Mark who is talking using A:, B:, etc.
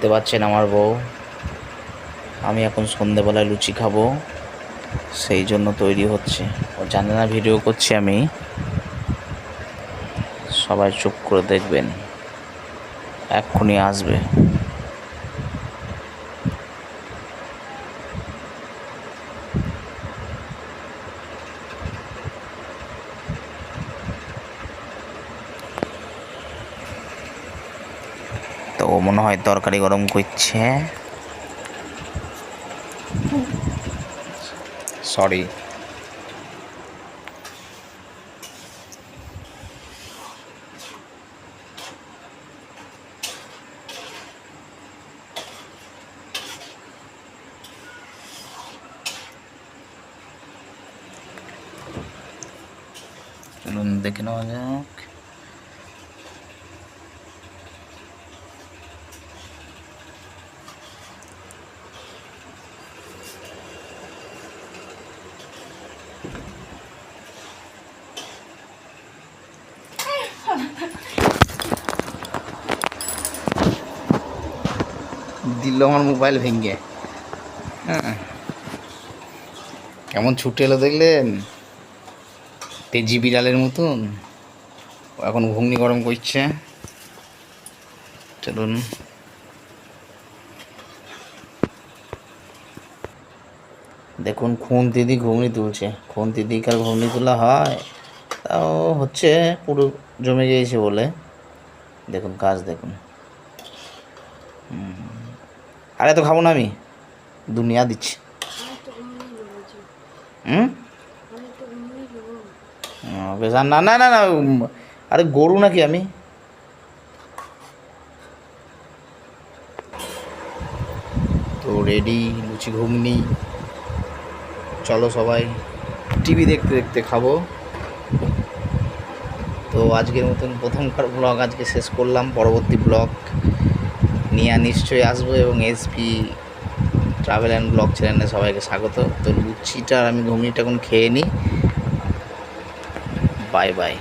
A: দেখতে পাচ্ছেন আমার বউ, আমি এখন সন্ধেবেলায় লুচি খাবো, সেই জন্য তৈরি হচ্ছে। ও জানে না ভিডিও করছি আমি। সবাই চুপ করে দেখবেন, এক্ষুনি আসবে। তো ও মনে হয় তরকারি গরম করছে। সরি। চলুন দেখে নেওয়া যাক। দিল আমার মোবাইল ভেঙে। হ্যাঁ, কেমন ছুটে এলো দেখলেন, তেজি বিড়ালের মতন। এখন ঘুগনি গরম করছে। চলুন। দেখুন খুন্তি দিয়ে ঘুগনি তুলছে। খুন্তি দিয়ে কার ঘুগনি তোলা হয়? তাও হচ্ছে, পুরো জমে গিয়েছে বলে। দেখুন কাজ দেখুন। আরে তো খাবো না আমি, দুনিয়া দিচ্ছি। বেশ, না না না না, আরে গরু নাকি আমি? তো রেডি লুচি ঘুগনি। চলো সবাই টিভি দেখতে দেখতে খাবো। তো আজকের মতন প্রথমকার ব্লগ আজকে শেষ করলাম। পরবর্তী ব্লগ নিয়ে নিশ্চয়ই আসবো, এবং এসপি ট্রাভেল অ্যান্ড ব্লগ চ্যানেলে সবাইকে স্বাগত। তো লুচিটা আর আমি ঘুগনিটা এখন খেয়ে নিই। Bye bye.